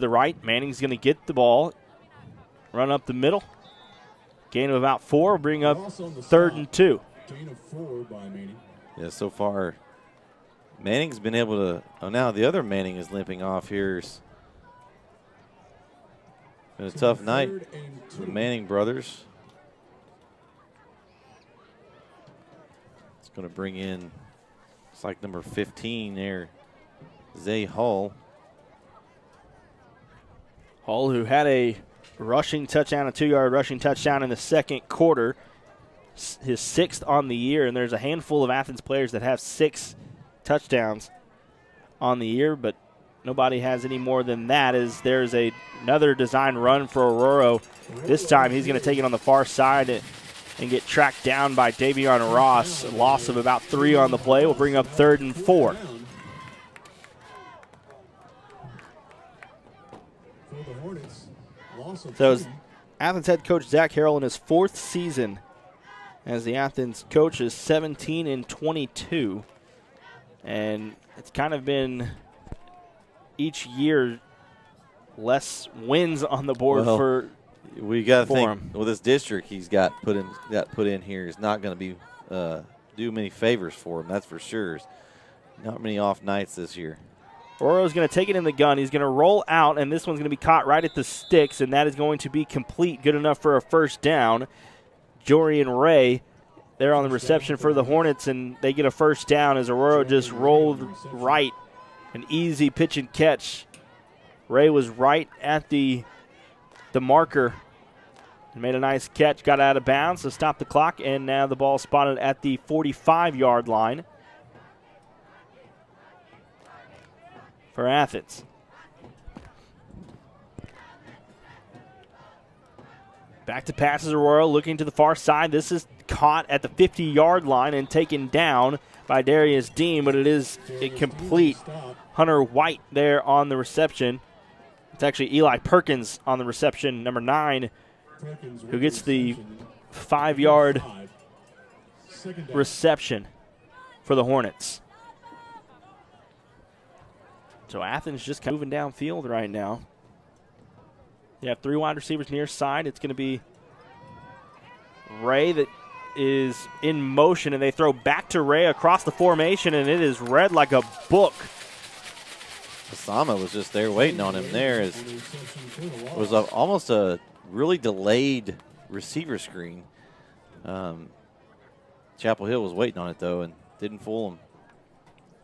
the right. Manning's going to get the ball, run up the middle. Gain of about 4, bring up 3rd and 2. Gain of 4 by Manning. Yeah, so far Manning's been able to. Oh, now the other Manning is limping off here. It's been a tough night for the Manning brothers. It's going to bring in, it's like number 15 there, Zay Hull. Hull, who had a rushing touchdown, a 2-yard rushing touchdown in the second quarter, his 6th on the year, and there's a handful of Athens players that have 6 touchdowns on the year, but nobody has any more than that, as there's another design run for Aurora. This time he's going to take it on the far side and get tracked down by Davion Ross. A loss of about 3 on the play will bring up 3rd and 4. So Athens head coach Zach Harrell in his 4th season as the Athens coach is 17-22. And it's kind of been each year less wins on the board for we got to think him. with this district he's got put in here is not going to be do many favors for him. That's for sure. Not many off nights this year. Orro's going to take it in the gun. He's going to roll out, and this one's going to be caught right at the sticks, and that is going to be complete, good enough for a first down. Jorian Ray, they're on the reception for the Hornets, and they get a first down as Aurora just rolled right. An easy pitch and catch. Ray was right at the marker and made a nice catch, got out of bounds to stop the clock, and now the ball spotted at the 45-yard line for Athens. Back to passes, Aurora looking to the far side. This is caught at the 50-yard line and taken down by Darius Dean, but it is incomplete. Hunter White there on the reception. It's actually Eli Perkins on the reception, number 9, who gets the 5-yard reception for the Hornets. So Athens just kind of moving downfield right now. You have 3 wide receivers near side. It's going to be Ray that is in motion, and they throw back to Ray across the formation, and it is read like a book. Osama was just there waiting on him there. It was almost a really delayed receiver screen. Chapel Hill was waiting on it, though, and didn't fool him.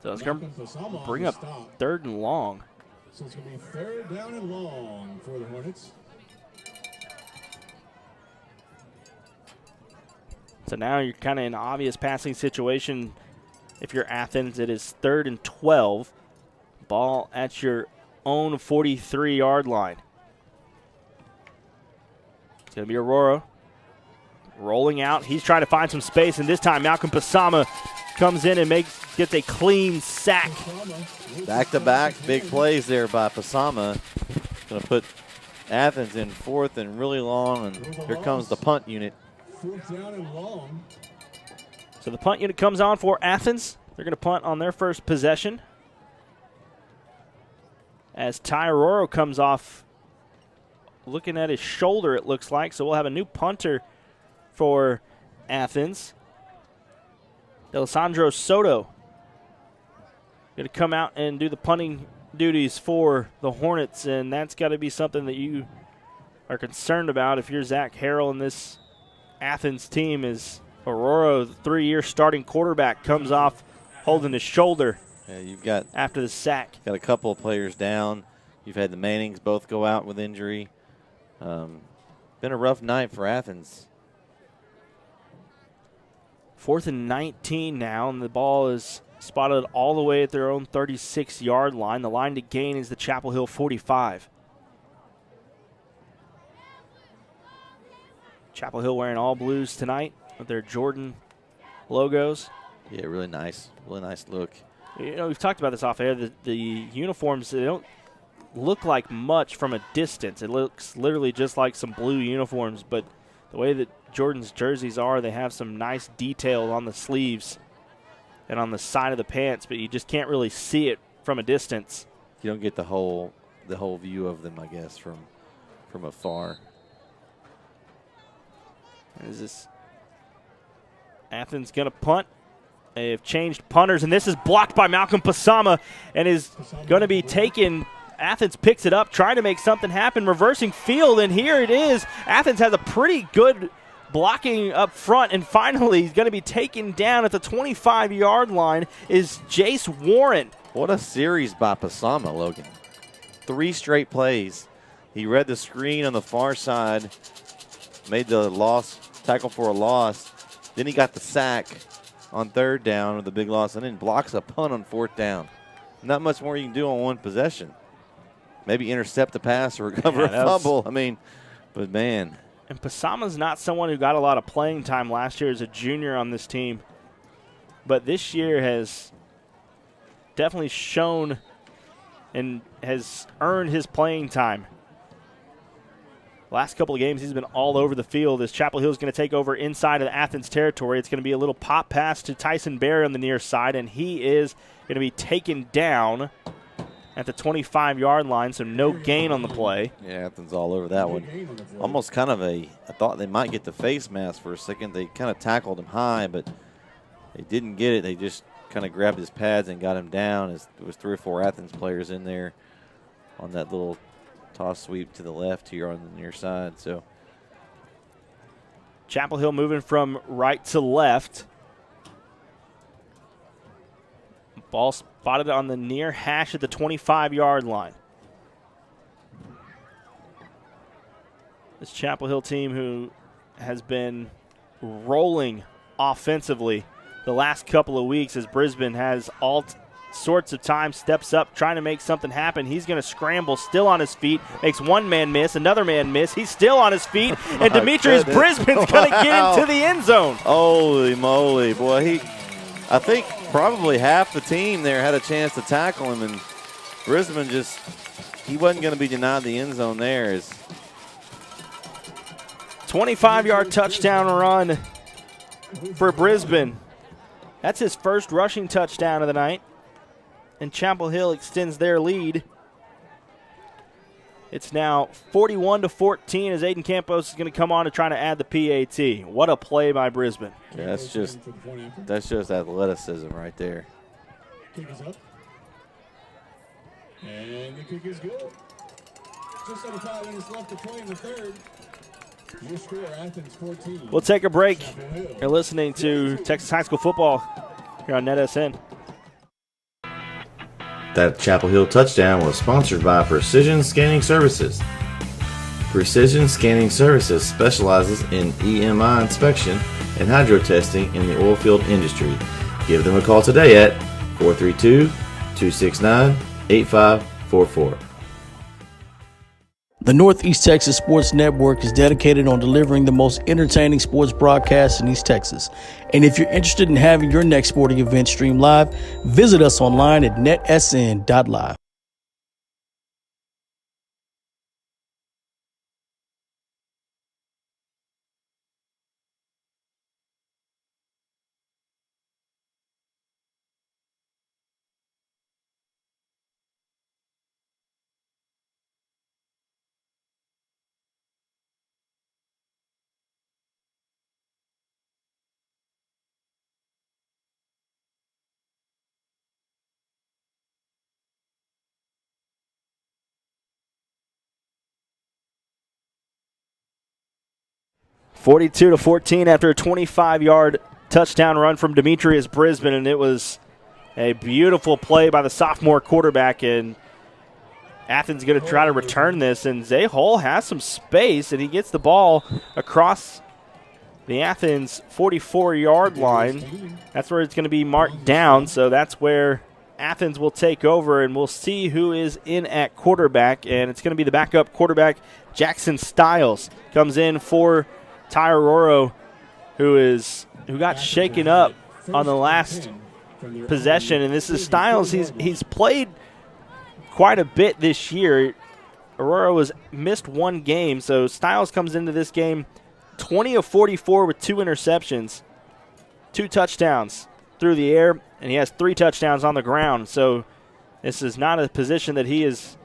So it's going to bring up 3rd and long. So it's going to be 3rd down and long for the Hornets. So now you're kind of in an obvious passing situation. If you're Athens, it is 3rd and 12. Ball at your own 43-yard line. It's going to be Aurora rolling out. He's trying to find some space, and this time Malcolm Pasama comes in and gets a clean sack. Back-to-back big plays there by Pasama. Going to put Athens in 4th and really long, and here comes the punt unit. 4th down and long. So the punt unit comes on for Athens. They're going to punt on their first possession. As Ty Aurora comes off looking at his shoulder, it looks like. So we'll have a new punter for Athens. Delisandro Soto going to come out and do the punting duties for the Hornets, and that's got to be something that you are concerned about if you're Zach Harrell and this Athens team. Is Aurora, the 3-year starting quarterback, comes off holding his shoulder. Yeah, you've got after the sack. Got a couple of players down. You've had the Mannings both go out with injury. Been a rough night for Athens. 4th and 19 now, and the ball is spotted all the way at their own 36-yard line. The line to gain is the Chapel Hill 45. Chapel Hill wearing all blues tonight with their Jordan logos. Yeah, really nice look. You know, we've talked about this off air. The uniforms, they don't look like much from a distance. It looks literally just like some blue uniforms, but the way that Jordan's jerseys are, they have some nice detail on the sleeves and on the side of the pants, but you just can't really see it from a distance. You don't get the whole the whole view of them, I guess, from afar. Is this Athens going to punt? They have changed punters, and this is blocked by Malcolm Pasama and is going to be taken. Athens picks it up, trying to make something happen, reversing field, and here it is. Athens has a pretty good blocking up front, and finally he's going to be taken down at the 25-yard line is Jace Warren. What a series by Pasama, Logan. 3 straight plays. He read the screen on the far side, made the tackle for a loss. Then he got the sack on 3rd down with the big loss, and then blocks a punt on 4th down. Not much more you can do on one possession. Maybe intercept the pass or recover a fumble. I mean, but man. And Pasama's not someone who got a lot of playing time last year as a junior on this team, but this year has definitely shown and has earned his playing time. Last couple of games, he's been all over the field as Chapel Hill is going to take over inside of the Athens territory. It's going to be a little pop pass to Tyson Berry on the near side, and he is going to be taken down at the 25-yard line, so no gain on the play. Yeah, Athens all over that one. Almost kind of I thought they might get the face mask for a second. They kind of tackled him high, but they didn't get it. They just kind of grabbed his pads and got him down. There was 3 or 4 Athens players in there on that little toss sweep to the left here on the near side. So Chapel Hill moving from right to left. Ball spotted on the near hash at the 25-yard line. This Chapel Hill team who has been rolling offensively the last couple of weeks as Brisbane has all sorts of time, steps up, trying to make something happen. He's going to scramble, still on his feet, makes one man miss, another man miss. He's still on his feet, and Demetrius Brisbane's going to get into the end zone. Holy moly, boy. I think probably half the team there had a chance to tackle him, and Brisbane he wasn't going to be denied the end zone there. 25-yard touchdown run for Brisbane. That's his first rushing touchdown of the night, and Chapel Hill extends their lead. It's now 41-14 as Aiden Campos is going to come on to try to add the PAT. What a play by Brisbane. Yeah, that's just athleticism right there. Kick is up. And the kick is good. Just under 5 minutes left to play in the 3rd. Your score, Athens 14. We'll take a break. You're listening to Texas High School Football here on NetSN. That Chapel Hill touchdown was sponsored by Precision Scanning Services. Precision Scanning Services specializes in EMI inspection and hydro testing in the oil field industry. Give them a call today at 432-269-8544. The Northeast Texas Sports Network is dedicated on delivering the most entertaining sports broadcasts in East Texas. And if you're interested in having your next sporting event streamed live, visit us online at netsn.live. (42-14) after a 25-yard touchdown run from Demetrius Brisbane, and it was a beautiful play by the sophomore quarterback. And Athens going to try to return this, and Zay Hull has some space, and he gets the ball across the Athens 44-yard line. That's where it's going to be marked down, so that's where Athens will take over, and we'll see who is in at quarterback, and it's going to be the backup quarterback, Jackson Stiles, comes in for Ty Aurora, who got shaken up on the last possession, and this is Stiles. He's played quite a bit this year. Aurora was missed one game, so Stiles comes into this game 20 of 44 with 2 interceptions, 2 touchdowns through the air, and he has 3 touchdowns on the ground. So this is not a position that he is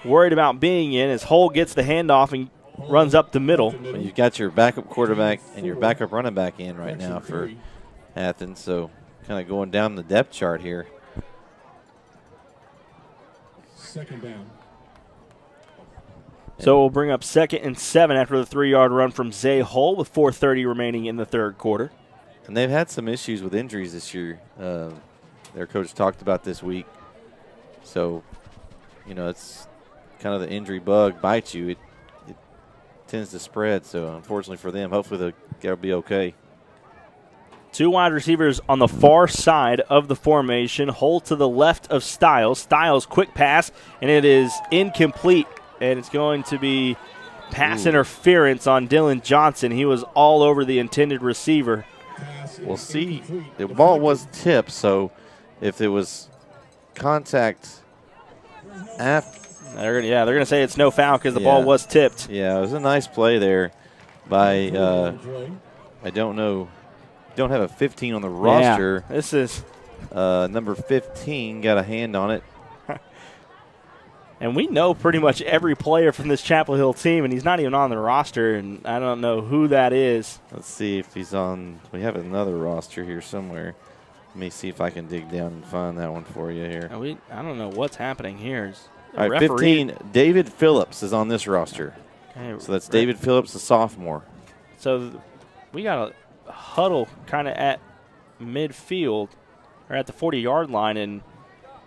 worried about being in as Hull gets the handoff and runs up the middle. Well, you've got your backup quarterback and your backup running back in right now for Athens, so kind of going down the depth chart here. Second down. So we'll bring up 2nd and 7 after the 3-yard run from Zay Hull with 4:30 remaining in the third quarter. And they've had some issues with injuries this year. Their coach talked about this week. So, you know, it's kind of the injury bug bites you. It tends to spread. So, unfortunately for them, hopefully they'll be okay. 2 wide receivers on the far side of the formation. Hull to the left of Styles. Styles, quick pass, and it is incomplete. And it's going to be pass interference on Dylan Johnson. He was all over the intended receiver. We'll see. The ball was tipped, so if it was contact after. They're going to say it's no foul because the ball was tipped. Yeah, it was a nice play there by, I don't know, don't have a 15 on the roster. Yeah, this is. Number 15 got a hand on it. And we know pretty much every player from this Chapel Hill team, and he's not even on the roster, and I don't know who that is. Let's see if he's on. We have another roster here somewhere. Let me see if I can dig down and find that one for you here. I don't know what's happening here. All right, 15, David Phillips is on this roster. Okay, so that's David Phillips, a sophomore. So we got a huddle kind of at midfield or at the 40-yard line, and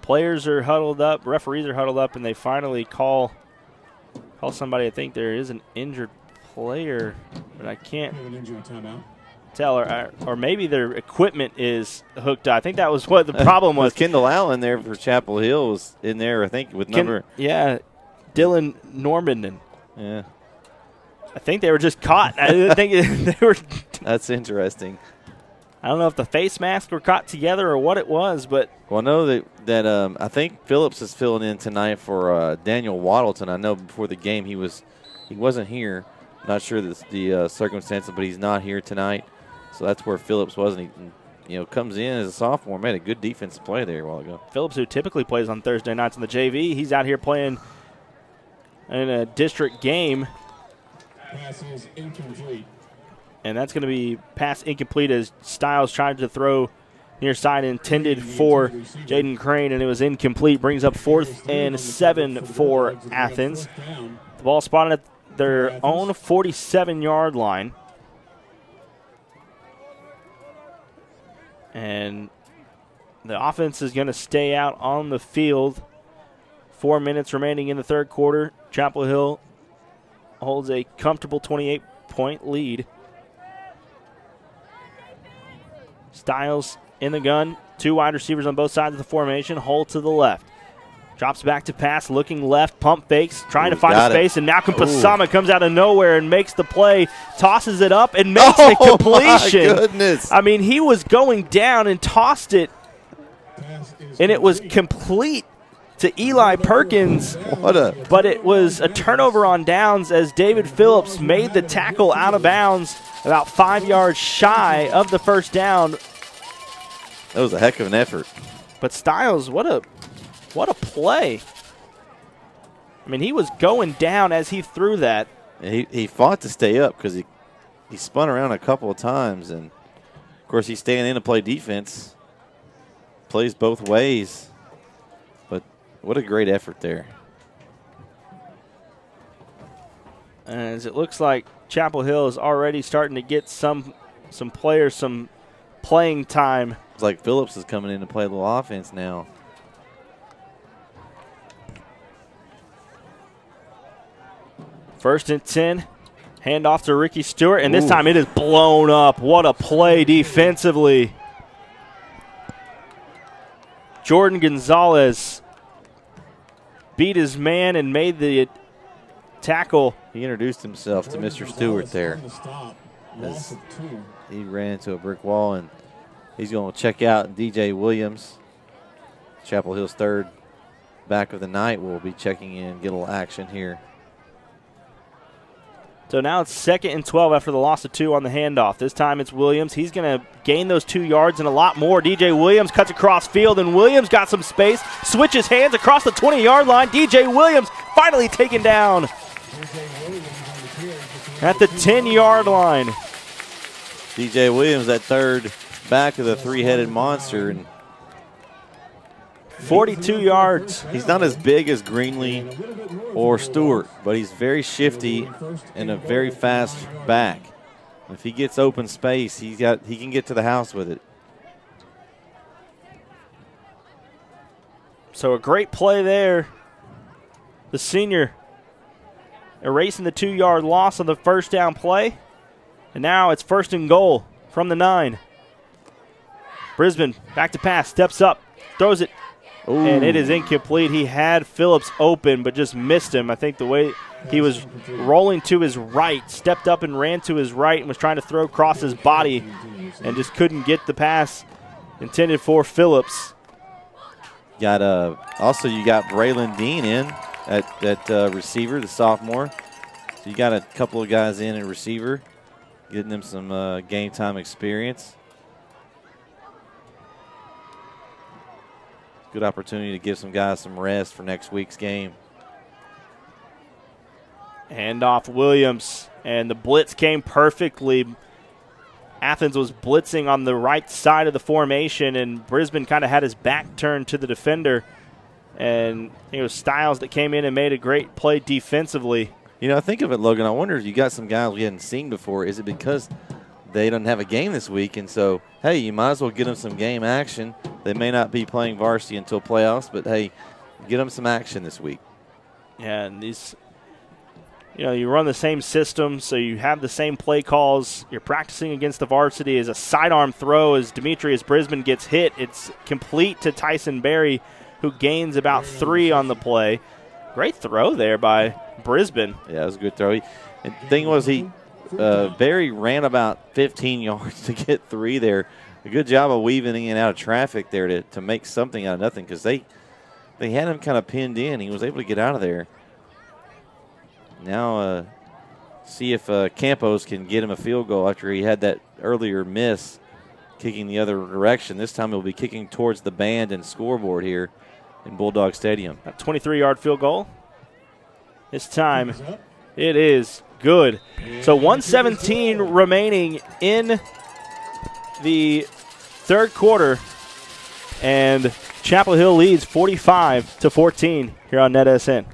players are huddled up, referees are huddled up, and they finally call somebody. I think there is an injured player, but I can't tell. Or maybe their equipment is hooked up. I think that was what the problem was. Kendall Allen there for Chapel Hill was in there, I think, with number. Yeah, Dylan Norman. Yeah. I think they were just caught. I think they were. That's interesting. I don't know if the face masks were caught together or what it was, but. Well, I know that I think Phillips is filling in tonight for Daniel Waddleton. I know before the game he wasn't here. Not sure the circumstances, but he's not here tonight. So that's where Phillips was, and he comes in as a sophomore. Made a good defensive play there a while ago. Phillips, who typically plays on Thursday nights in the JV, he's out here playing in a district game. Pass is incomplete. And that's going to be pass incomplete as Styles tried to throw near side intended for Jaden Crane, and it was incomplete. Brings up 4th and 7 for Athens. The ball spotted at their own 47-yard line. And the offense is going to stay out on the field. 4 minutes remaining in the third quarter. Chapel Hill holds a comfortable 28-point lead. Styles in the gun. 2 wide receivers on both sides of the formation. Hull to the left. Drops back to pass, looking left, pump fakes, trying to find a space, and Malcolm Pasama comes out of nowhere and makes the play, tosses it up, and makes a completion. My goodness. I mean, he was going down and tossed it, and it was complete to Eli Perkins. But it was a turnover on downs as David Phillips made the tackle out of bounds about 5 yards shy of the first down. That was a heck of an effort. But Styles, what a play. I mean, he was going down as he threw that. And he fought to stay up because he spun around a couple of times. And, of course, he's staying in to play defense. Plays both ways. But what a great effort there. As it looks like Chapel Hill is already starting to get some players some playing time. It's like Phillips is coming in to play a little offense now. First and 10, handoff to Ricky Stewart, and this time it is blown up. What a play defensively. Jordan Gonzalez beat his man and made the tackle. He introduced himself to Mr. Stewart there. As he ran into a brick wall, and he's going to check out DJ Williams. Chapel Hill's third back of the night will be checking in, get a little action here. So now it's 2nd and 12 after the loss of 2 on the handoff. This time it's Williams. He's going to gain those 2 yards and a lot more. DJ Williams cuts across field, and Williams got some space, switches hands across the 20-yard line. DJ Williams finally taken down at the 10-yard line. DJ Williams, that third back of the three-headed monster, and 42 yards. he's not as big as Greenlee or Stewart, but he's very shifty and a very fast back. If he gets open space, he can get to the house with it. So a great play there. The senior erasing the 2-yard loss on the first down play. And now it's 1st and goal from the 9. Brisbane back to pass, steps up, throws it, and it is incomplete. He had Phillips open but just missed him. I think the way he was rolling to his right, stepped up and ran to his right and was trying to throw across his body and just couldn't get the pass intended for Phillips. Also you got Braylon Dean in at receiver, the sophomore. So you got a couple of guys in at receiver, getting them some game time experience. Good opportunity to give some guys some rest for next week's game. Hand off Williams, and the blitz came perfectly. Athens was blitzing on the right side of the formation, and Brisbane kind of had his back turned to the defender. And I think it was Styles that came in and made a great play defensively. You know, I think of it, Logan. I wonder if you got some guys we hadn't seen before. Is it because they don't have a game this week, and so, hey, you might as well get them some game action. They may not be playing varsity until playoffs, but, hey, get them some action this week. Yeah, and these, you run the same system, so you have the same play calls. You're practicing against the varsity as a sidearm throw as Demetrius Brisbane gets hit. It's complete to Tyson Berry, who gains about 3 on the play. Great throw there by Brisbane. Yeah, it was a good throw. And the thing was, Berry ran about 15 yards to get 3 there. A good job of weaving in and out of traffic there to make something out of nothing, because they had him kind of pinned in. He was able to get out of there. Now see if Campos can get him a field goal after he had that earlier miss kicking the other direction. This time he'll be kicking towards the band and scoreboard here in Bulldog Stadium. A 23-yard field goal. This time it is good. So 1:17 remaining in the third quarter, and Chapel Hill leads 45-14 here on NetSN.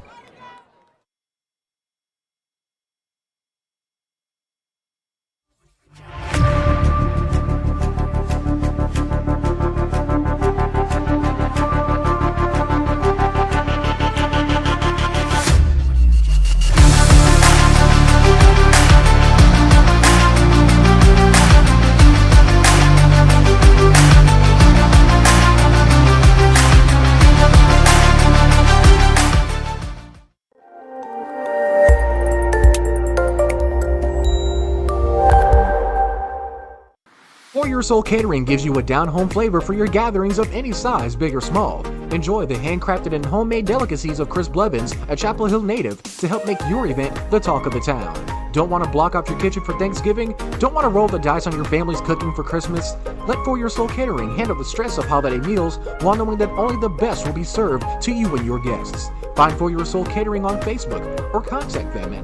For Your Soul Catering gives you a down-home flavor for your gatherings of any size, big or small. Enjoy the handcrafted and homemade delicacies of Chris Blevins, a Chapel Hill native, to help make your event the talk of the town. Don't want to block out your kitchen for Thanksgiving? Don't want to roll the dice on your family's cooking for Christmas? Let For Your Soul Catering handle the stress of holiday meals while knowing that only the best will be served to you and your guests. Find For Your Soul Catering on Facebook or contact them at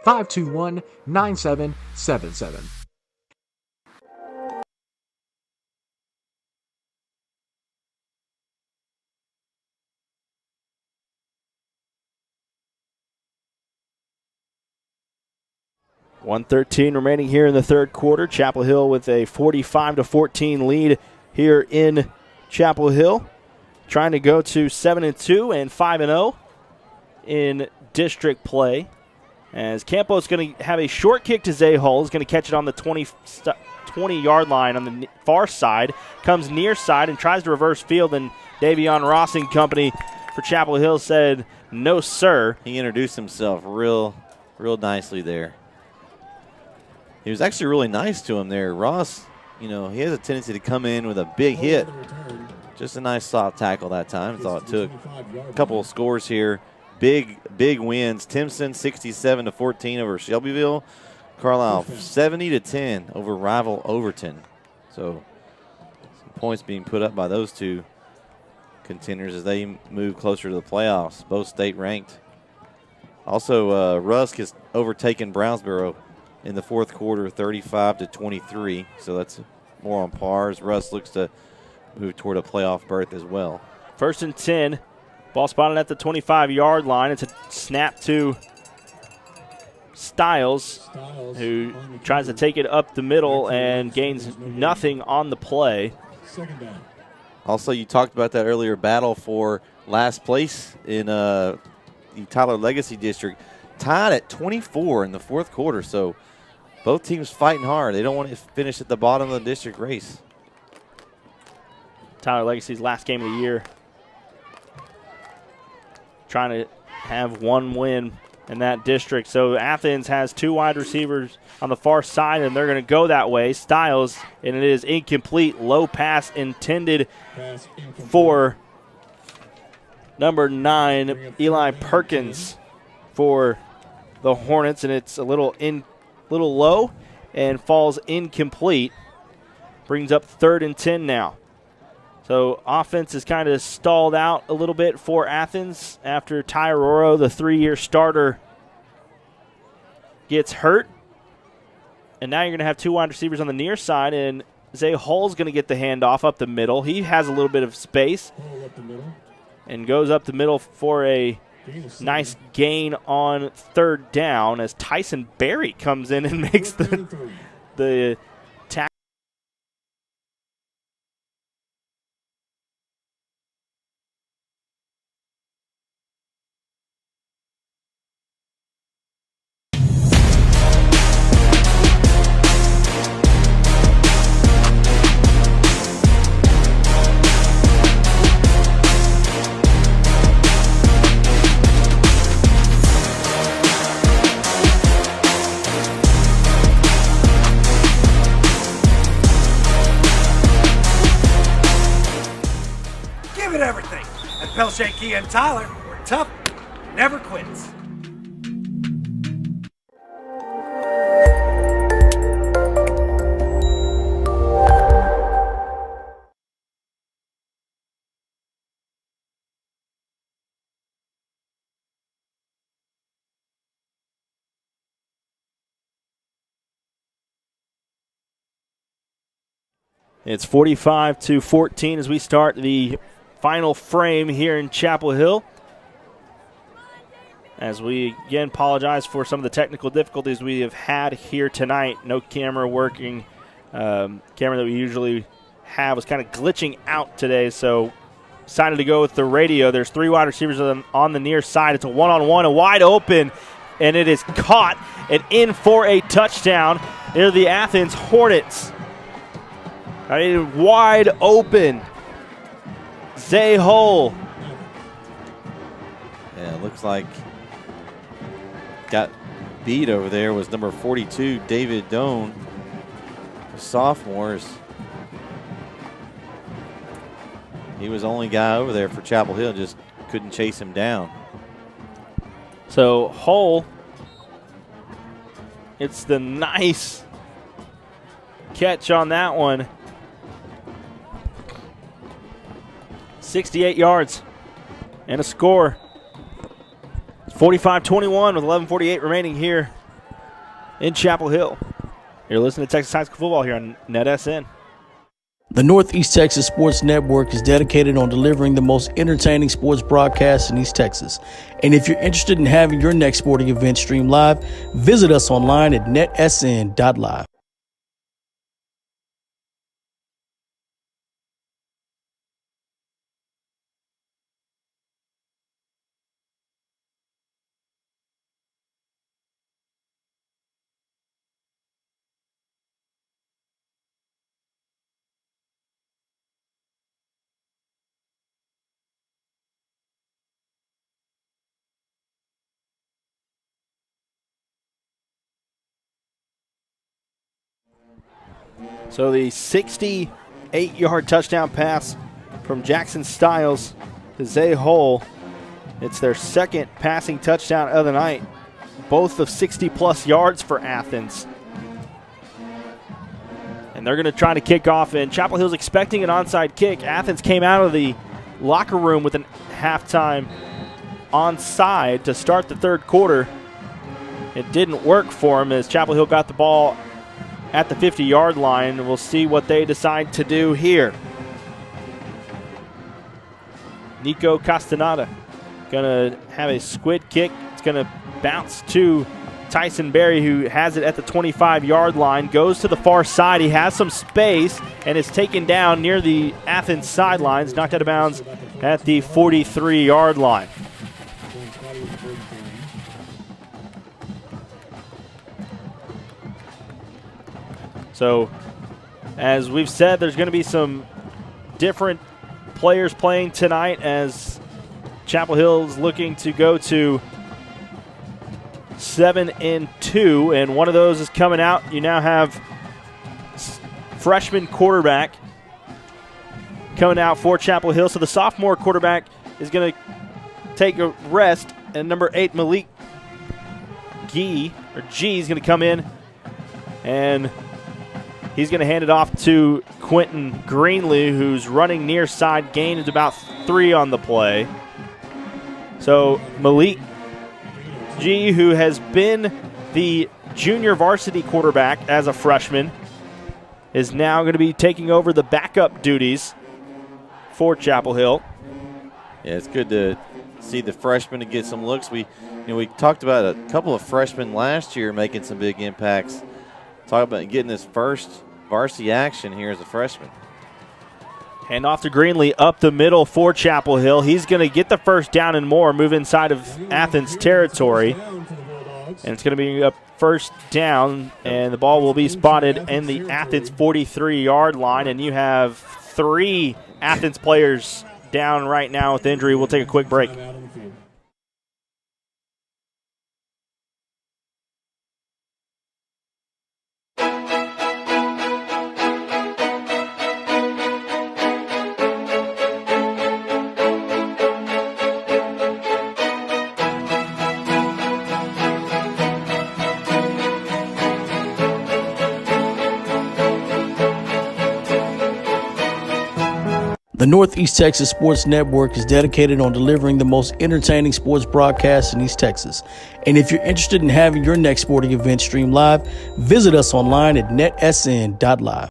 903-521-9777. .113 remaining here in the third quarter. Chapel Hill with a 45-14 lead here in Chapel Hill. Trying to go to 7-2 and 5-0 in district play. As Campos going to have a short kick to Zay Hull. He's going to catch it on the 20-yard line on the far side. Comes near side and tries to reverse field, and Davion Ross and company for Chapel Hill said, no, sir. He introduced himself real nicely there. He was actually really nice to him there. Ross, he has a tendency to come in with a big hit. Just a nice soft tackle that time. That's all it took. A couple of scores here. Big wins. Timpson 67-14 over Shelbyville. Carlisle 70-10 over rival Overton. So some points being put up by those two contenders as they move closer to the playoffs, both state ranked. Also, Rusk has overtaken Brownsboro in the fourth quarter, 35-23. So that's more on par as Rusk looks to move toward a playoff berth as well. 1st and 10. Ball spotted at the 25-yard line. It's a snap to Stiles, who tries to take it up the middle and gains nothing on the play. Second down. Also, you talked about that earlier battle for last place in the Tyler Legacy District. Tied at 24 in the fourth quarter, so both teams fighting hard. They don't want to finish at the bottom of the district race. Tyler Legacy's last game of the year. Trying to have one win in that district. So Athens has 2 wide receivers on the far side, and they're going to go that way. Stiles, and it is incomplete. Low pass intended for number 9, Eli Perkins, for the Hornets, and it's a little low and falls incomplete. Brings up 3rd and 10 now. So offense is kind of stalled out a little bit for Athens after Ty Roro, the 3-year starter, gets hurt. And now you're going to have 2 wide receivers on the near side, and Zay Hull's going to get the handoff up the middle. He has a little bit of space and goes up the middle for a nice gain on 3rd down as Tyson Berry comes in and makes the tackle. Pelshake and Tyler, we're tough, never quits. It's 45-14 as we start the final frame here in Chapel Hill. As we again apologize for some of the technical difficulties we have had here tonight. No camera working. Camera that we usually have was kind of glitching out today, so decided to go with the radio. There's 3 wide receivers on the near side. It's a one-on-one, a wide open, and it is caught and in for a touchdown. They're the Athens Hornets. Wide open. Zay Hull. Yeah, it looks like got beat over there was number 42, David Doan. The sophomores. He was the only guy over there for Chapel Hill, just couldn't chase him down. So Hull, it's the nice catch on that one. 68 yards and a score. It's 45-21 with 11:48 remaining here in Chapel Hill. You're listening to Texas High School Football here on NetSN. The Northeast Texas Sports Network is dedicated on delivering the most entertaining sports broadcasts in East Texas. And if you're interested in having your next sporting event streamed live, visit us online at netsn.live. So the 68-yard touchdown pass from Jackson Stiles to Zay Hull. It's their second passing touchdown of the night, both of 60-plus yards for Athens. And they're going to try to kick off, and Chapel Hill's expecting an onside kick. Athens came out of the locker room with a halftime onside to start the third quarter. It didn't work for him as Chapel Hill got the ball at the 50-yard line. We'll see what they decide to do here. Nico Castaneda going to have a squid kick. It's going to bounce to Tyson Berry, who has it at the 25-yard line, goes to the far side. He has some space and is taken down near the Athens sidelines, knocked out of bounds at the 43-yard line. So, as we've said, there's going to be some different players playing tonight as Chapel Hill is looking to go to 7-2, and one of those is coming out. You now have freshman quarterback coming out for Chapel Hill. So the sophomore quarterback is going to take a rest, and number 8, Malik G is going to come in, and he's going to hand it off to Quentin Greenlee, who's running near side. Gain is about 3 on the play. So Malik G, who has been the junior varsity quarterback as a freshman, is now going to be taking over the backup duties for Chapel Hill. Yeah, it's good to see the freshmen to get some looks. We talked about a couple of freshmen last year making some big impacts. Talk about getting his first varsity action here as a freshman. Hand off to Greenlee up the middle for Chapel Hill. He's going to get the first down and more, move inside of Athens territory. And it's going to be a first down, and the ball will be spotted in the Athens 43-yard line. And you have 3 Athens players down right now with injury. We'll take a quick break. The Northeast Texas Sports Network is dedicated on delivering the most entertaining sports broadcasts in East Texas. And if you're interested in having your next sporting event streamed live, visit us online at netsn.live.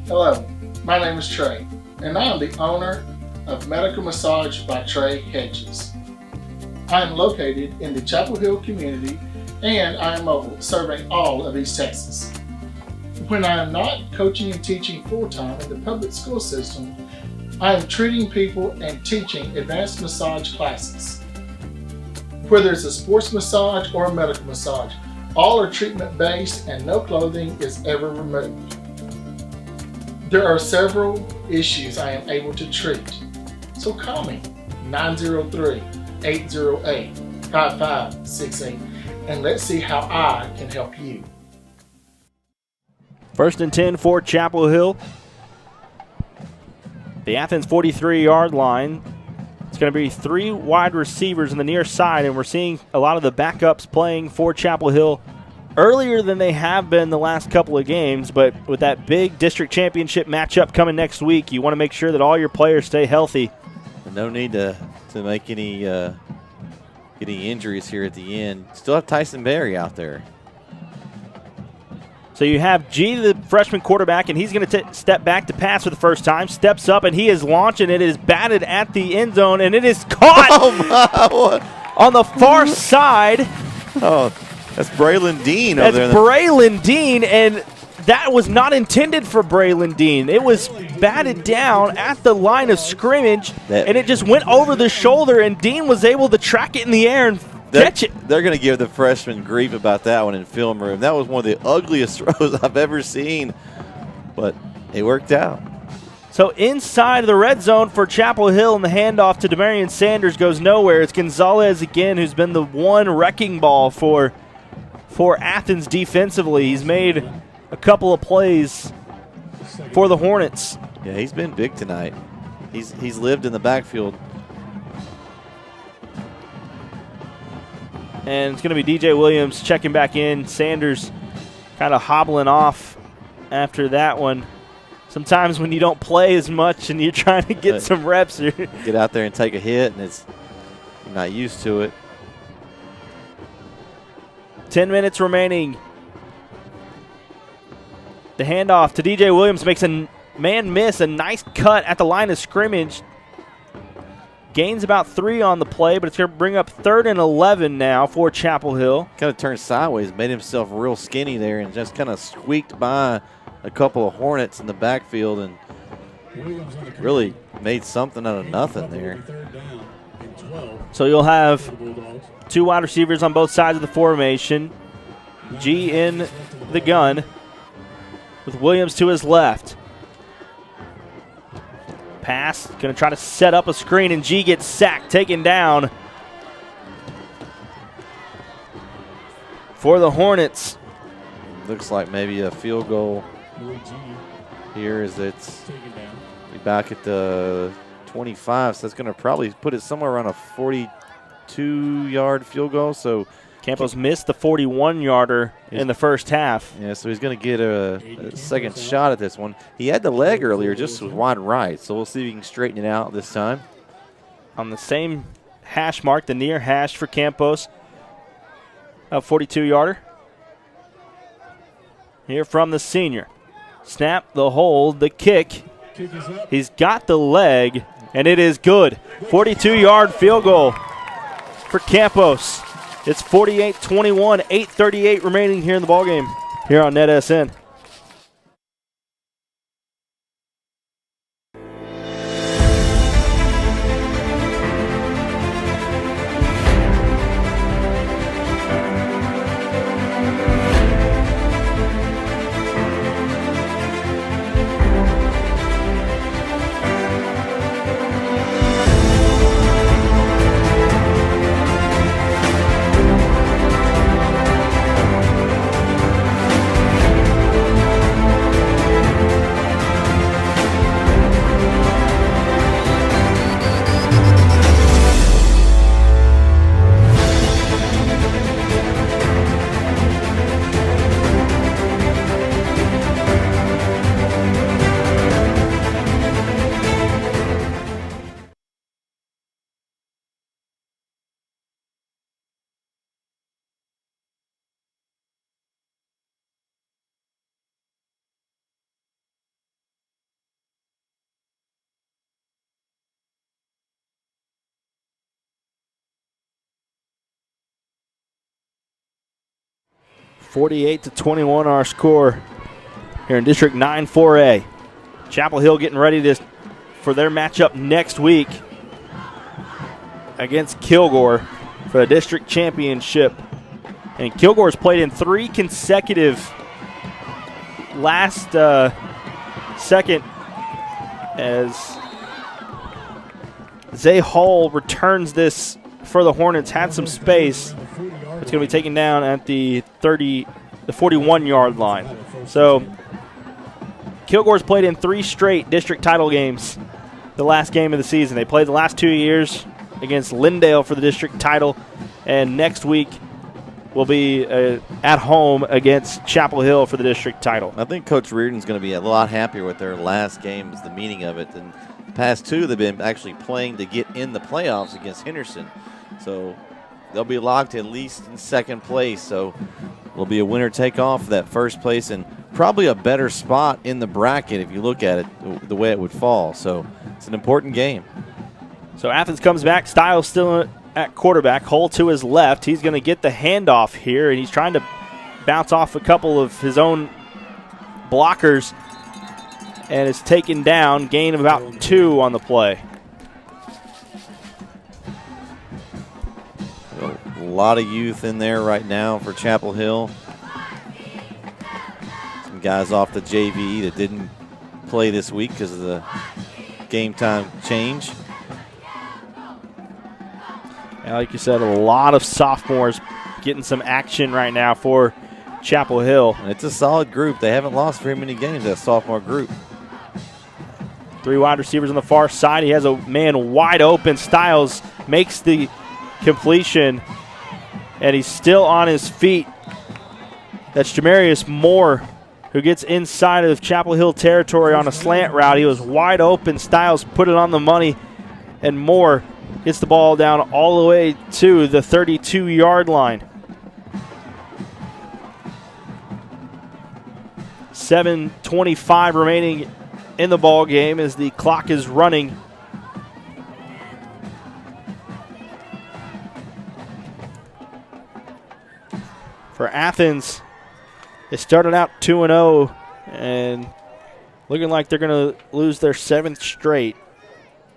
Hello, my name is Trey, and I am the owner of Medical Massage by Trey Hedges. I am located in the Chapel Hill community, and I am mobile, serving all of East Texas. When I am not coaching and teaching full-time in the public school system, I am treating people and teaching advanced massage classes. Whether it's a sports massage or a medical massage, all are treatment-based and no clothing is ever removed. There are several issues I am able to treat, so call me 903-808-5568 and let's see how I can help you. First and 10 for Chapel Hill. The Athens 43-yard line. It's going to be 3 wide receivers in the near side, and we're seeing a lot of the backups playing for Chapel Hill earlier than they have been the last couple of games. But with that big district championship matchup coming next week, you want to make sure that all your players stay healthy. No need to make any injuries here at the end. Still have Tyson Berry out there. So you have G, the freshman quarterback, and he's going to step back to pass for the first time. Steps up, and he is launching. It is batted at the end zone, and it is caught on the far side. Oh, that's Braylon Dean over there. That's Braylon Dean, and that was not intended for Braylon Dean. It was batted down at the line of scrimmage, and it just went over the shoulder, and Dean was able to track it in the air and catch it. They're going to give the freshman grief about that one in film room. That was one of the ugliest throws I've ever seen, but it worked out. So inside of the red zone for Chapel Hill, and the handoff to Demarion Sanders goes nowhere. It's Gonzalez again, who's been the one wrecking ball for Athens defensively. He's made a couple of plays for the Hornets. Yeah, he's been big tonight. He's lived in the backfield. And it's going to be DJ Williams checking back in. Sanders kind of hobbling off after that one. So Sometimes when you don't play as much and you're trying to get some reps. Get out there and take a hit, and you're not used to it. 10 minutes remaining. The handoff to DJ Williams makes a man miss. A nice cut at the line of scrimmage. Gains about 3 on the play, but it's going to bring up 3rd and 11 now for Chapel Hill. Kind of turned sideways, made himself real skinny there, and just kind of squeaked by a couple of Hornets in the backfield and really made something out of nothing there. So you'll have 2 wide receivers on both sides of the formation. G in the gun with Williams to his left. Pass, going to try to set up a screen, and G gets sacked, taken down for the Hornets. Looks like maybe a field goal here as it's back at the 25, so that's going to probably put it somewhere around a 42-yard field goal. So Campos missed the 41-yarder in the first half. Yeah, so he's going to get a second shot at this one. He had the leg earlier, just was wide right, so we'll see if he can straighten it out this time. On the same hash mark, the near hash for Campos, a 42-yarder. Here from the senior. Snap, the hold, the kick. He's got the leg, and it is good. 42-yard field goal for Campos. It's 48-21, 8:38 remaining here in the ballgame here on NetSN. (48-21) our score here in District 9 4A. Chapel Hill getting ready for their matchup next week against Kilgore for the district championship. And Kilgore's played in 3 consecutive last second as Zay Hall returns this for the Hornets. Had some space. It's going to be taken down at the 41-yard line. So Kilgore's played in 3 straight district title games the last game of the season. They played the last 2 years against Lindale for the district title, and next week will be at home against Chapel Hill for the district title. I think Coach Reardon's going to be a lot happier with their last game is the meaning of it. And the past 2, they've been actually playing to get in the playoffs against Henderson. So they'll be locked at least in second place. So it'll be a winner take off for that first place and probably a better spot in the bracket if you look at it the way it would fall. So it's an important game. So Athens comes back. Stiles still at quarterback. Hull to his left. He's going to get the handoff here, and he's trying to bounce off a couple of his own blockers, and it's taken down. Gain of about 2 on the play. A lot of youth in there right now for Chapel Hill. Some guys off the JV that didn't play this week because of the game time change. And like you said, a lot of sophomores getting some action right now for Chapel Hill. And it's a solid group. They haven't lost very many games, that sophomore group. 3 wide receivers on the far side. He has a man wide open. Stiles makes the completion, and he's still on his feet. That's Jamarius Moore who gets inside of Chapel Hill territory on a slant route. He was wide open. Styles put it on the money, and Moore gets the ball down all the way to the 32-yard line. 7:25 remaining in the ball game as the clock is running. For Athens, they started out 2-0 and looking like they're going to lose their 7th straight.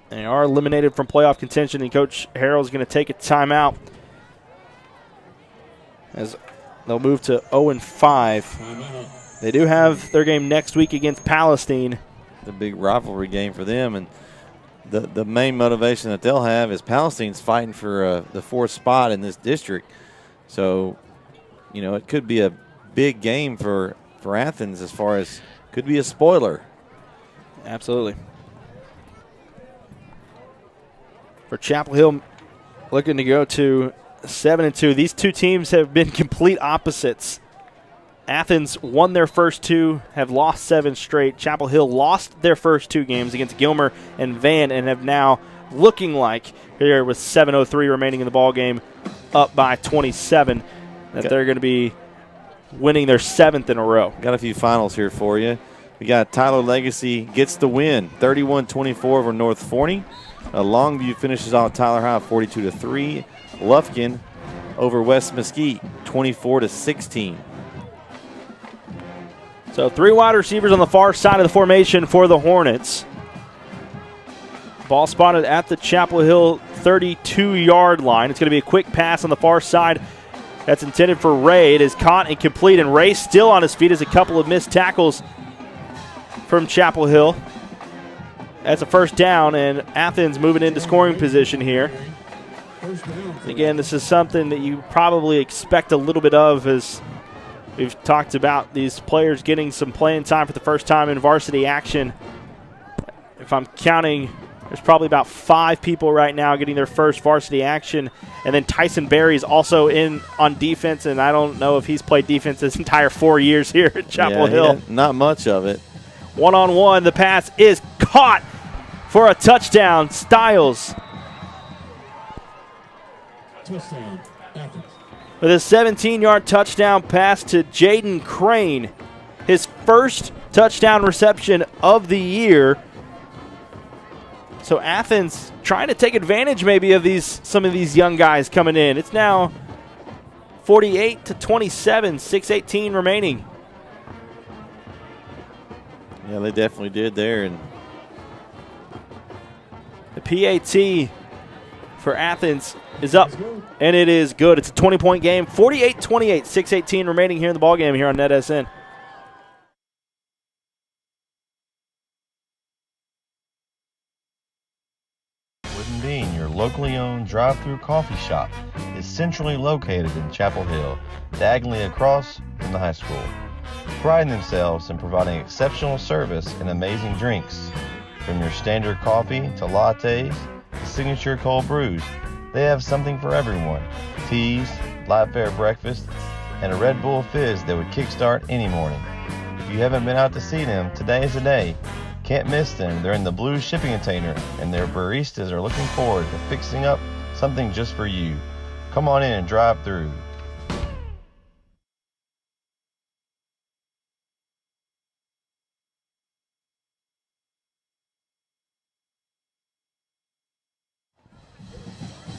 They are eliminated from playoff contention, and Coach Harrell's going to take a timeout as they'll move to 0-5. They do have their game next week against Palestine. The big rivalry game for them, and the main motivation that they'll have is Palestine's fighting for the 4th spot in this district. So, you know, it could be a big game for Athens as far as could be a spoiler. Absolutely. For Chapel Hill, looking to go to 7-2. These two teams have been complete opposites. Athens won their first 2, have lost 7 straight. Chapel Hill lost their first 2 games against Gilmer and Van, and have now looking like here with 7:03 remaining in the ball game, up by 27. That they're going to be winning their 7th in a row. Got a few finals here for you. We got Tyler Legacy gets the win, 31-24 over North Forney. Longview finishes off Tyler High 42-3. Lufkin over West Mesquite, 24-16. So 3 wide receivers on the far side of the formation for the Hornets. Ball spotted at the Chapel Hill 32-yard line. It's going to be a quick pass on the far side. That's intended for Ray. It is caught and complete, and Ray still on his feet as a couple of missed tackles from Chapel Hill. That's a first down, and Athens moving into scoring position here. Again, this is something that you probably expect a little bit of, as we've talked about these players getting some playing time for the first time in varsity action. If I'm counting, there's probably about 5 people right now getting their first varsity action. And then Tyson Berry's also in on defense, and I don't know if he's played defense his entire 4 years here at Chapel Hill. Not much of it. One-on-one, the pass is caught for a touchdown. Styles Touchdown, Athens. with a 17-yard touchdown pass to Jaden Crane. His first touchdown reception of the year. So Athens trying to take advantage maybe of some of these young guys coming in. It's now 48-27, 6:18 remaining. Yeah, they definitely did there. And the PAT for Athens is up, and it is good. It's a 20-point game, 48-28, 6:18 remaining here in the ballgame here on NetSN. Wooden Bean, your locally owned drive-through coffee shop, is centrally located in Chapel Hill, diagonally across from the high school. Priding themselves in providing exceptional service and amazing drinks. From your standard coffee to lattes to signature cold brews, they have something for everyone. Teas, light fare breakfast, and a Red Bull fizz that would kickstart any morning. If you haven't been out to see them, today is the day. Can't miss them. They're in the blue shipping container, and their baristas are looking forward to fixing up something just for you. Come on in and drive through.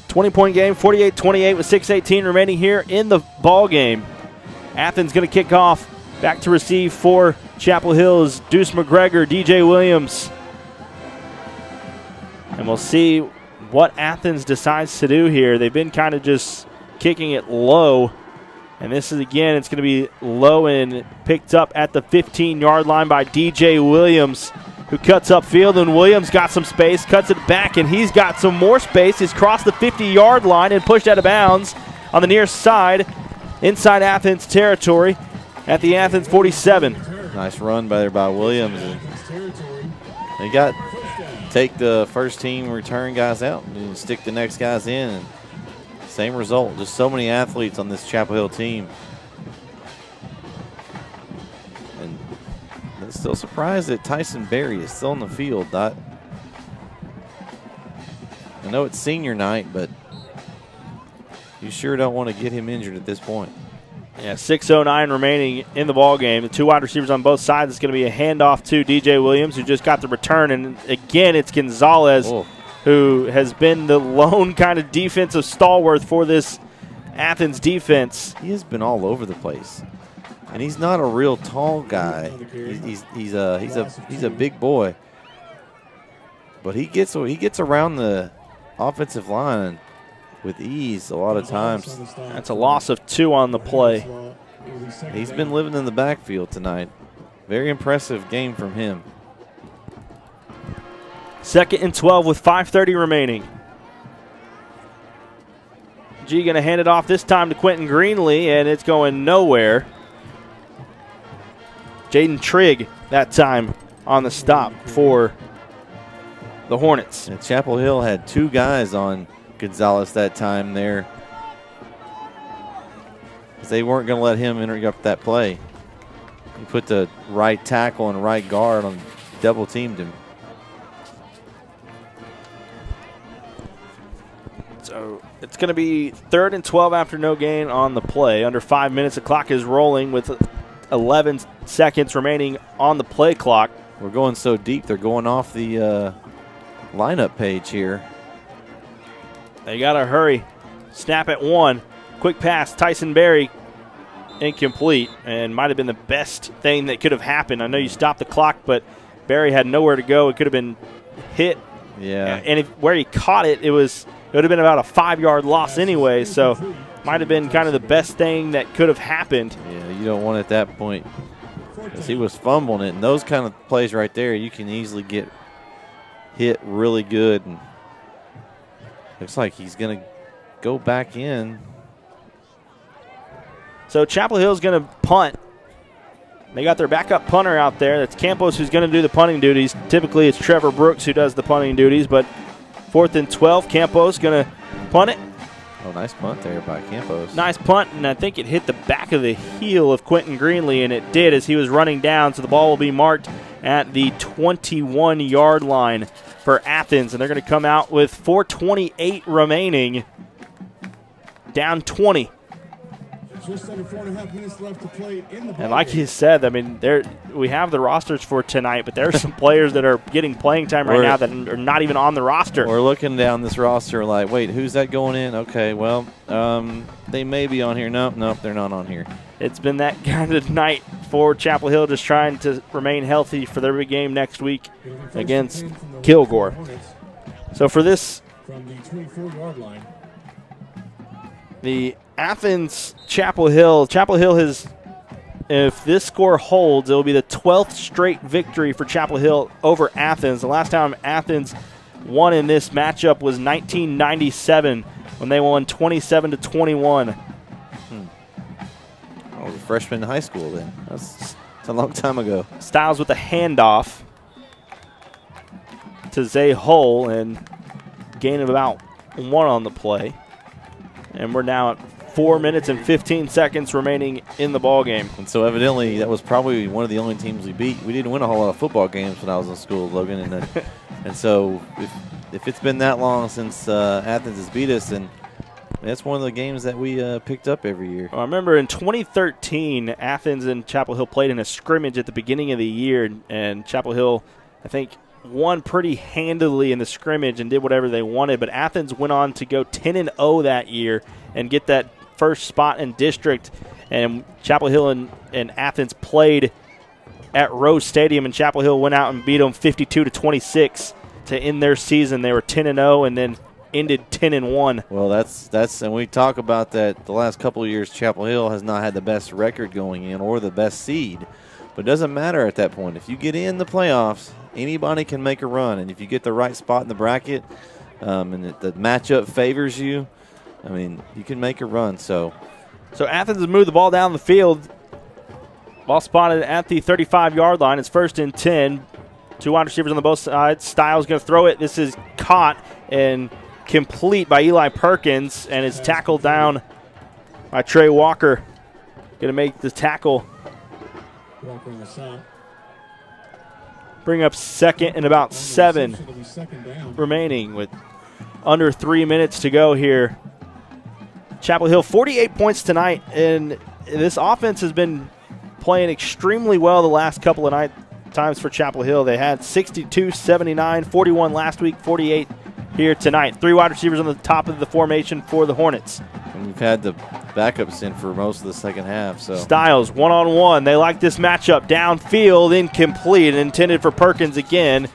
Point game, 48-28 with 6:18 remaining here in the ball game. Athens going to kick off. Back to receive for Chapel Hill's Deuce McGregor, DJ Williams. And we'll see what Athens decides to do here. They've been kind of just kicking it low. And this is, again, it's going to be low and picked up at the 15-yard line by DJ Williams, who cuts upfield, and Williams got some space, cuts it back, and he's got some more space. He's crossed the 50-yard line and pushed out of bounds on the near side, inside Athens territory at the Athens 47. nice run by Williams. And they got take the first team return guys out and stick the next guys in. And same result. Just so many athletes on this Chapel Hill team. And Still surprised that Tyson Berry is still on the field. I know it's senior night, but you sure don't want to get him injured at this point. Yeah, 6:09 remaining in the ball game. The two wide receivers on both sides. It's going to be a handoff to DJ Williams, who just got the return. And again, it's Gonzalez, who has been the lone kind of defensive stalwart for this Athens defense. He has been all over the place, and he's not a real tall guy. He's a big boy, but he gets around the offensive line with ease a lot of times. That's a loss of 2 on the play. He's been living in the backfield tonight. Very impressive game from him. 2nd and 12 with 5:30 remaining. G going to hand it off this time to Quentin Greenlee, and it's going nowhere. Jaden Trigg that time on the stop for the Hornets. And Chapel Hill had 2 guys on Gonzalez that time there. They weren't going to let him interrupt that play. He put the right tackle and right guard on, double teamed him. So it's going to be 3rd and 12 after no gain on the play. Under 5 minutes, the clock is rolling with 11 seconds remaining on the play clock. We're going so deep, they're going off the lineup page here. They got to hurry. Snap at 1. Quick pass, Tyson Berry, incomplete, and might have been the best thing that could have happened. I know you stopped the clock, but Berry had nowhere to go. It could have been hit. Yeah. And where he caught it, it would have been about a 5-yard loss anyway, so might have been kind of the best thing that could have happened. Yeah, you don't want it at that point, because he was fumbling it. And those kind of plays right there, you can easily get hit really good. And looks like he's going to go back in. So Chapel Hill's going to punt. They got their backup punter out there. That's Campos, who's going to do the punting duties. Typically it's Trevor Brooks who does the punting duties, but 4th and 12, Campos going to punt it. Oh, nice punt there by Campos. Nice punt, and I think it hit the back of the heel of Quentin Greenlee, and it did as he was running down. So the ball will be marked at the 21-yard line for Athens, and they're going to come out with 4:28 remaining, down 20. Just under 4.5 minutes left to play in the ball And like game. you said, I mean, we have the rosters for tonight, but there are some players that are getting playing time right now that are not even on the roster. We're looking down this roster like, wait, who's that going in? Okay, well, they may be on here. Nope, they're not on here. It's been that kind of night for Chapel Hill, just trying to remain healthy for their big game next week against Kilgore. So for this, from the 24-yard line, the Athens Chapel Hill has, if this score holds, it will be the 12th straight victory for Chapel Hill over Athens. The last time Athens won in this matchup was 1997 when they won 27-21. I was a freshman in high school then. That's a long time ago. Styles with a handoff to Zay Hull, and gain of about 1 on the play. And we're now at 4 minutes and 15 seconds remaining in the ball game. And so evidently that was probably one of the only teams we beat. We didn't win a whole lot of football games when I was in school, Logan. And so if it's been that long since Athens has beat us, then that's one of the games that we picked up every year. Well, I remember in 2013, Athens and Chapel Hill played in a scrimmage at the beginning of the year, and Chapel Hill, I think, won pretty handily in the scrimmage and did whatever they wanted. But Athens went on to go 10-0 that year and get that first spot in district. And Chapel Hill and Athens played at Rose Stadium, and Chapel Hill went out and beat them 52-26 to end their season. They were 10-0 and then ended 10-1. Well, that's and we talk about that the last couple of years. Chapel Hill has not had the best record going in or the best seed, but it doesn't matter at that point. If you get in the playoffs, anybody can make a run, and if you get the right spot in the bracket, and the matchup favors you, I mean, you can make a run. So Athens has moved the ball down the field. Ball spotted at the 35-yard line. It's 1st and 10. 2 wide receivers on the both sides. Styles going to throw it. This is caught and complete by Eli Perkins, and is tackled down by Trey Walker. Going to make the tackle. Walker on the side. bring up second and about 7 remaining with under 3 minutes to go here. Chapel Hill 48 points tonight, and this offense has been playing extremely well the last couple of times for Chapel Hill. They had 62, 79, 41 last week, 48 here tonight. 3 wide receivers on the top of the formation for the Hornets. And we've had the backups in for most of the second half. So Styles one-on-one. They like this matchup. Downfield, incomplete, intended for Perkins again,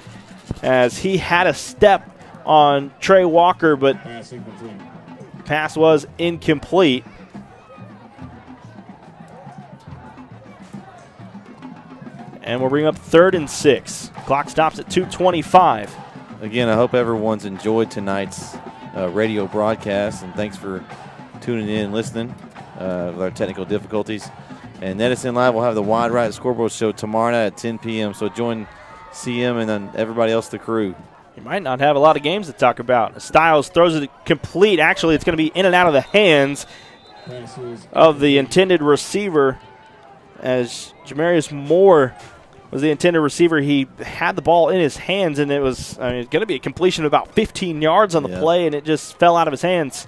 as he had a step on Trey Walker, but pass was incomplete. And we'll bring up 3rd and 6. Clock stops at 2:25. Again, I hope everyone's enjoyed tonight's radio broadcast, and thanks for tuning in and listening with our technical difficulties. And Edison Live will have the Wide Right Scoreboard Show tomorrow night at 10 p.m., so join CM and then everybody else, the crew. You might not have a lot of games to talk about. Styles throws it complete. Actually, it's going to be in and out of the hands of the intended receiver, as Jamarius Moore was the intended receiver. He had the ball in his hands, and it was going to be a completion of about 15 yards on the play, and it just fell out of his hands.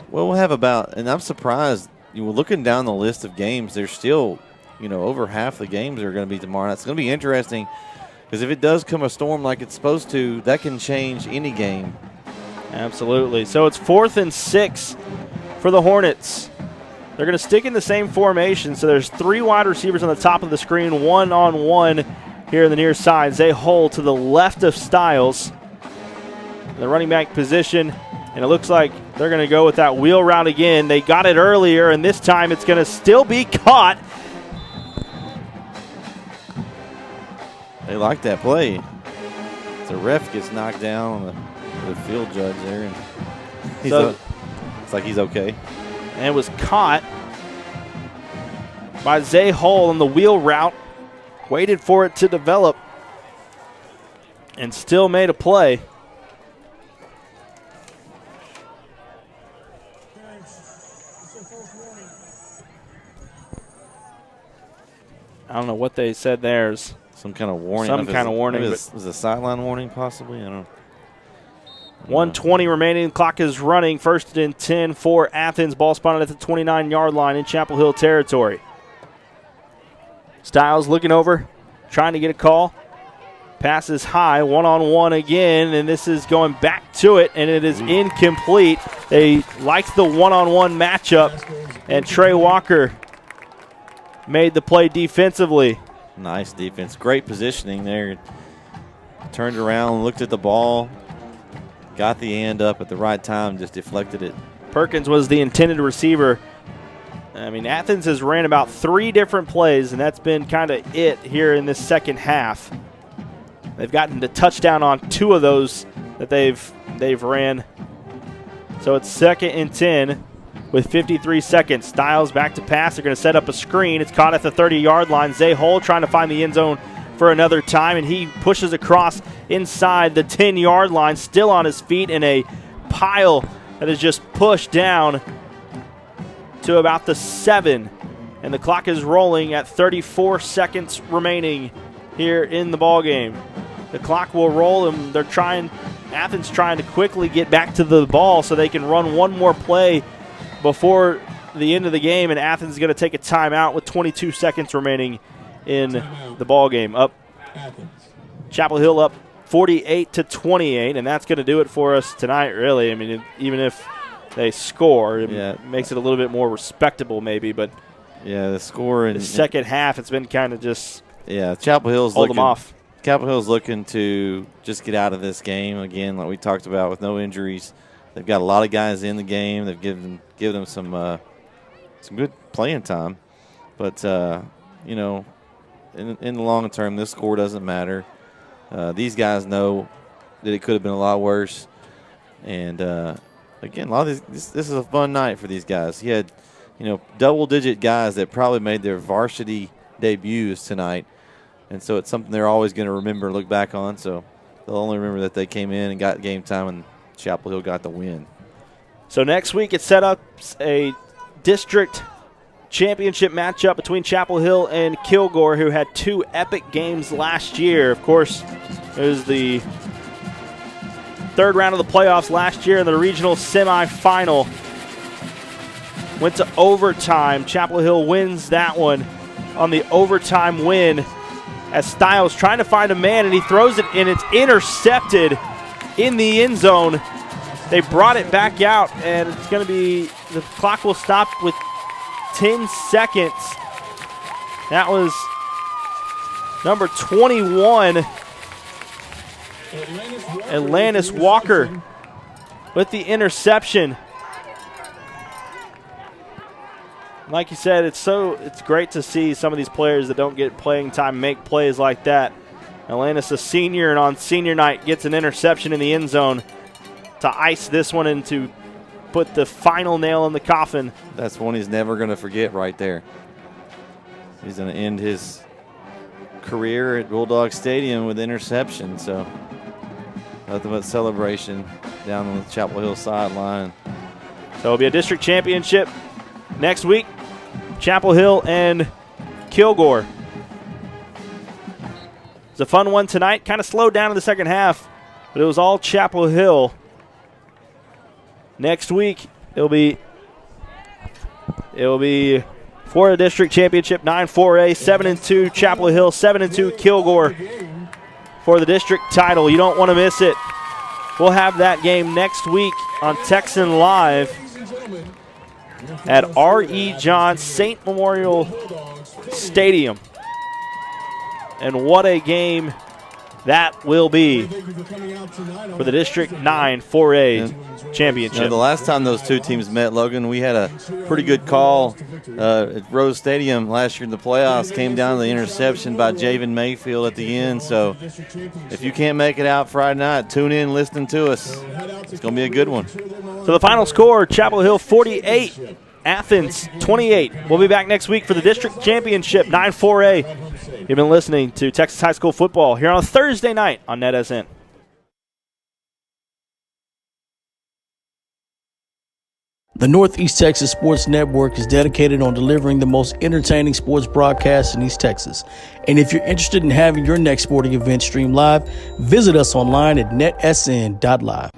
Well, we'll have about, and I'm surprised, looking down the list of games, there's still, over half the games are going to be tomorrow night. It's going to be interesting, because if it does come a storm like it's supposed to, that can change any game. Absolutely. So it's 4th and 6 for the Hornets. They're going to stick in the same formation, so there's 3 wide receivers on the top of the screen, one-on-one here in the near side. Zay Hull to the left of Styles. The running back position, and it looks like they're going to go with that wheel route again. They got it earlier, and this time it's going to still be caught. They like that play. The ref gets knocked down on the field judge there, and it's like he's okay. And it was caught by Zay Hull on the wheel route. Waited for it to develop and still made a play. I don't know what they said there. Some kind of warning. Some kind of warning. Was it a sideline warning possibly? I don't know. 1:20 remaining. Clock is running. 1st and 10 for Athens. Ball spotted at the 29-yard line in Chapel Hill territory. Styles looking over, trying to get a call. Passes high, one-on-one again, and this is going back to it, and it is incomplete. They liked the one-on-one matchup, and Trey Walker made the play defensively. Nice defense. Great positioning there. Turned around, looked at the ball. Got the hand up at the right time, just deflected it. Perkins was the intended receiver. I mean, Athens has ran about 3 different plays, and that's been kind of it here in this second half. They've gotten the touchdown on 2 of those that they've ran. So it's 2nd and 10 with 53 seconds. Styles back to pass. They're going to set up a screen. It's caught at the 30-yard line. Zay Hull trying to find the end zone for another time, and he pushes across inside the 10-yard line, still on his feet in a pile that is just pushed down to about the 7, and the clock is rolling at 34 seconds remaining here in the ball game. The clock will roll, and Athens trying to quickly get back to the ball so they can run one more play before the end of the game, and Athens is going to take a timeout with 22 seconds remaining in the ball game. Up Chapel Hill up 48-28, and that's going to do it for us tonight, really. I mean, even if they score, it makes it a little bit more respectable maybe, but the score in the second half, it's been kind of just Chapel Hill's hold them off. Chapel Hill's looking to just get out of this game again, like we talked about, with no injuries. They've got a lot of guys in the game. They've given them some good playing time, but in the long term, this score doesn't matter. These guys know that it could have been a lot worse, and again, a lot of this is a fun night for these guys. He had double-digit guys that probably made their varsity debuts tonight, and so it's something they're always going to remember, look back on. So they'll only remember that they came in and got game time, and Chapel Hill got the win. So next week it set up a district championship matchup between Chapel Hill and Kilgore, who had 2 epic games last year. Of course, it was the third round of the playoffs last year in the regional semifinal. Went to overtime. Chapel Hill wins that one on the overtime win as Stiles trying to find a man, and he throws it, and it's intercepted in the end zone. They brought it back out, and it's going to be, the clock will stop with 10 seconds. That was number 21, Atlantis Walker, with the interception. Like you said, it's great to see some of these players that don't get playing time make plays like that. Atlantis, a senior, and on senior night gets an interception in the end zone to ice this one and to put the final nail in the coffin. That's one he's never going to forget right there. He's going to end his career at Bulldog Stadium with interception, so nothing but celebration down on the Chapel Hill sideline. So it'll be a district championship next week, Chapel Hill and Kilgore. It's a fun one tonight. Kind of slowed down in the second half, but it was all Chapel Hill. Next week, it'll be for a district championship, 9-4A, 7-2 Chapel Hill, 7-2 Kilgore for the district title. You don't want to miss it. We'll have that game next week on Texan Live at R.E. John St. Memorial Stadium. And what a game that will be for the District 9 4A championship. You know, the last time those two teams met, Logan, we had a pretty good call at Rose Stadium last year in the playoffs. Came down to the interception by Javen Mayfield at the end. So if you can't make it out Friday night, tune in, listen to us. It's going to be a good one. So the final score, Chapel Hill 48, Athens 28. We'll be back next week for the district championship, 9-4A. You've been listening to Texas High School Football here on a Thursday night on NetSN. The Northeast Texas Sports Network is dedicated on delivering the most entertaining sports broadcasts in East Texas. And if you're interested in having your next sporting event streamed live, visit us online at netsn.live.